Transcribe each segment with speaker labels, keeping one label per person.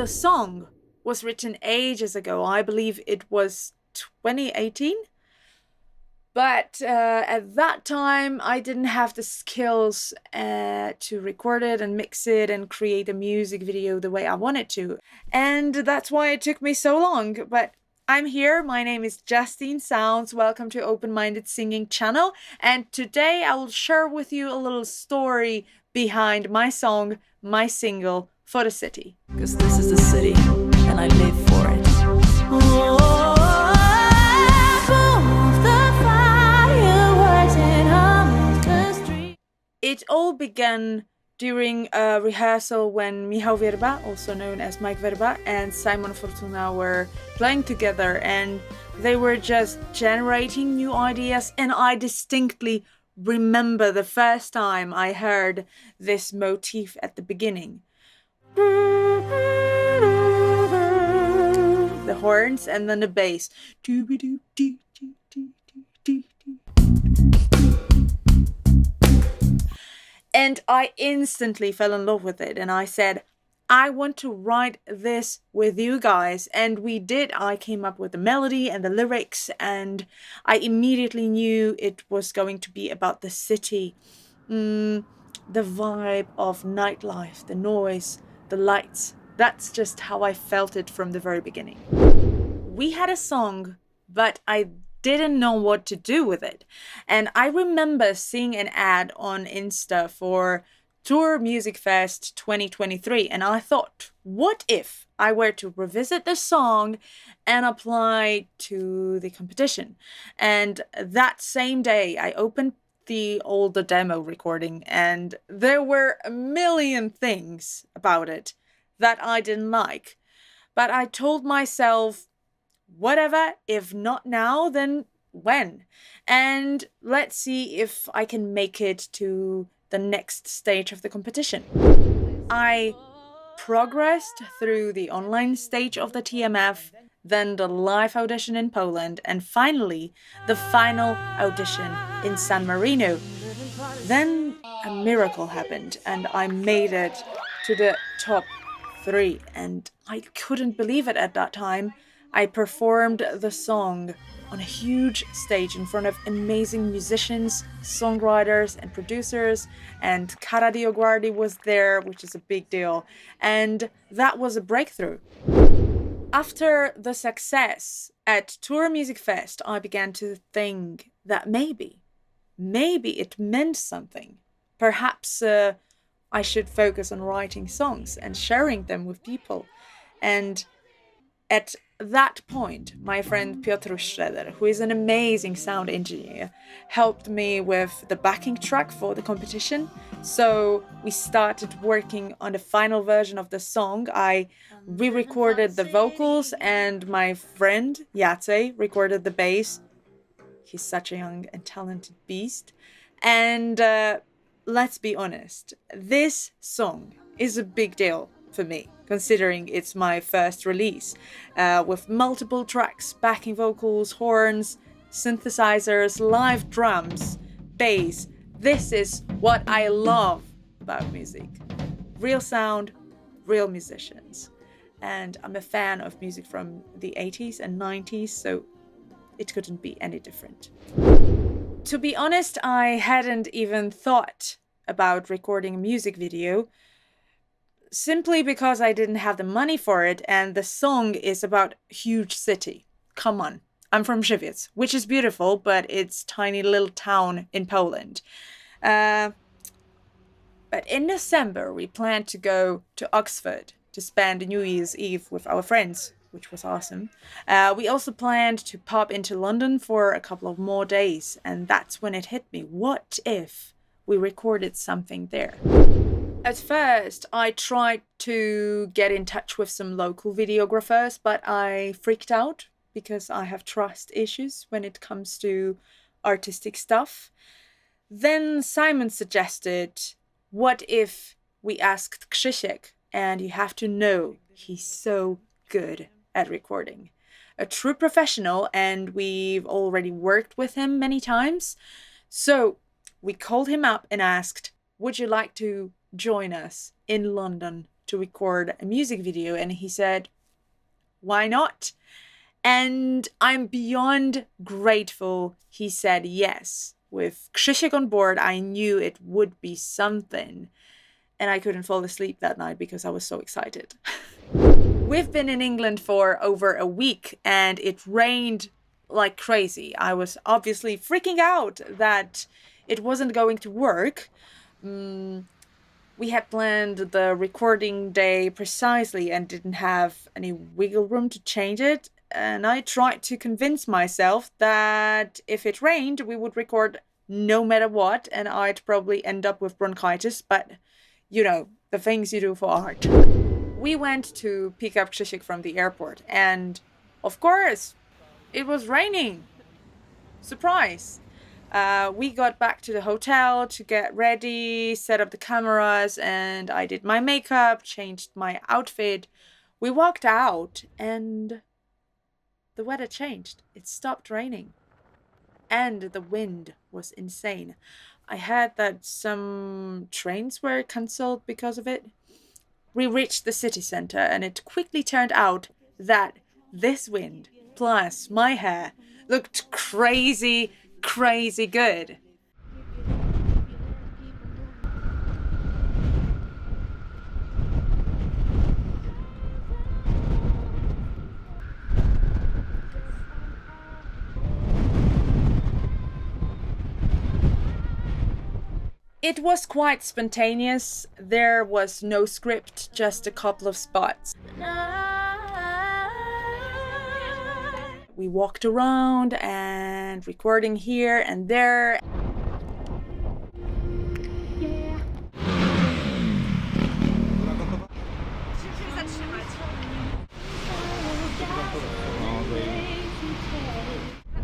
Speaker 1: the song was written ages ago. I believe it was 2018. But at that time, I didn't have the skills to record it and mix it and create a music video the way I wanted to. And that's why it took me so long. But I'm here. My name is Justine Sounds. Welcome to Open-Minded Singing channel. And today I will share with you a little story behind my song, my single, For the City.
Speaker 2: Because this is the city, and I live for it.
Speaker 1: It all began during a rehearsal when Michał Verba, also known as Mike Verba, and Szymon Fortuna were playing together, and they were just generating new ideas. And I distinctly remember the first time I heard this motif at the beginning. The horns and then the bass. And I instantly fell in love with it, and I said, I want to write this with you guys. And we did. I came up with the melody and the lyrics, and I immediately knew it was going to be about the city. The vibe of nightlife, the noise, the lights. That's just how I felt it from the very beginning. We had a song, but I didn't know what to do with it. And I remember seeing an ad on Insta for Tour Music Fest 2023, and I thought, what if I were to revisit the song and apply to the competition? And that same day I opened the older demo recording, and there were a million things about it that I didn't like. But I told myself, whatever, if not now, then when? And let's see if I can make it to the next stage of the competition. I progressed through the online stage of the TMF, then the live audition in Poland, and finally the final audition in San Marino. Then a miracle happened, and I made it to the top 3, and I couldn't believe it at that time. I performed the song on a huge stage in front of amazing musicians, songwriters, and producers, and Cara Dioguardi was there, which is a big deal, and that was a breakthrough. After the success at Tour Music Fest, I began to think that maybe it meant something. Perhaps I should focus on writing songs and sharing them with people. And at that point, my friend Piotr Szreder, who is an amazing sound engineer, helped me with the backing track for the competition. So we started working on the final version of the song. I re-recorded the vocals, and my friend Jacej recorded the bass. He's such a young and talented beast. And let's be honest, this song is a big deal for me, considering it's my first release, with multiple tracks, backing vocals, horns, synthesizers, live drums, bass. This is what I love about music. Real sound, real musicians. And I'm a fan of music from the 80s and 90s, so it couldn't be any different. To be honest, I hadn't even thought about recording a music video, simply because I didn't have the money for it, and the song is about huge city. Come on. I'm from Żywiec, which is beautiful, but it's tiny little town in Poland. But in December, we planned to go to Oxford to spend New Year's Eve with our friends, which was awesome. We also planned to pop into London for a couple of more days, and that's when it hit me. What if we recorded something there? At first, I tried to get in touch with some local videographers, but I freaked out because I have trust issues when it comes to artistic stuff. Then Szymon suggested, what if we asked Krzysiek? And you have to know, he's so good at recording. A true professional, and we've already worked with him many times. So we called him up and asked, would you like to join us in London to to record a music video, and he said, why not? And I'm beyond grateful he said yes. With Krzysiek on board, I knew it would be something. And I couldn't fall asleep that night because I was so excited. We've been in England for over a week and it rained like crazy. I was obviously freaking out that it wasn't going to work. We had planned the recording day precisely and didn't have any wiggle room to change it. And I tried to convince myself that if it rained, we would record no matter what, and I'd probably end up with bronchitis, but you know, the things you do for art. We went to pick up Krzysiek from the airport, and of course, it was raining. Surprise! We got back to the hotel to get ready, set up the cameras, and I did my makeup, changed my outfit. We walked out, and the weather changed. It stopped raining. And the wind was insane. I heard that some trains were cancelled because of it. We reached the city center, and it quickly turned out that this wind, plus my hair, looked crazy good. It was quite spontaneous. There was no script, just a couple of spots. We walked around and recording here and there. The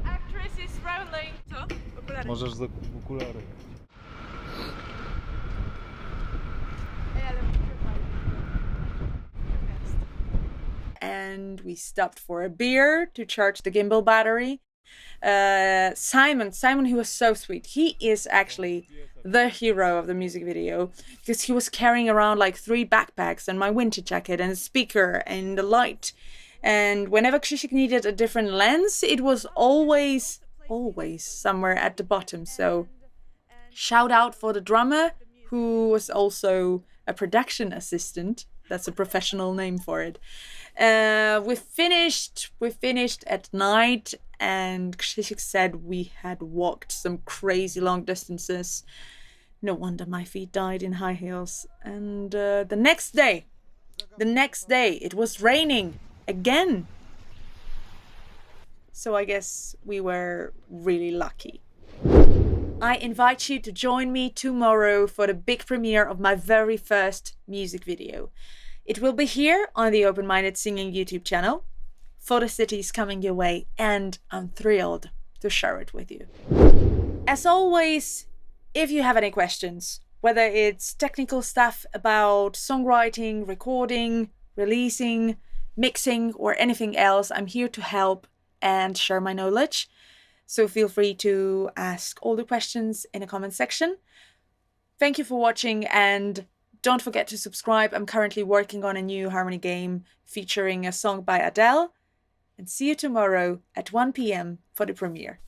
Speaker 1: actress is rolling.
Speaker 3: Możesz zakupić okulary.
Speaker 1: And we stopped for a beer to charge the gimbal battery. Szymon, he was so sweet. He is actually the hero of the music video because he was carrying around like 3 backpacks and my winter jacket and a speaker and a light. And whenever Krzysiek needed a different lens, it was always somewhere at the bottom. So shout out for the drummer, who was also a production assistant. That's a professional name for it. We finished at night, and Krzysiek said we had walked some crazy long distances. No wonder my feet died in high heels. And the next day, it was raining again. So I guess we were really lucky. I invite you to join me tomorrow for the big premiere of my very first music video. It will be here on the Open Minded Singing YouTube channel. For the cities coming your way, and I'm thrilled to share it with you. As always, if you have any questions, whether it's technical stuff about songwriting, recording, releasing, mixing, or anything else, I'm here to help and share my knowledge. So feel free to ask all the questions in the comment section. Thank you for watching, and don't forget to subscribe. I'm currently working on a new harmony game featuring a song by Adele. And see you tomorrow at 1 p.m. for the premiere.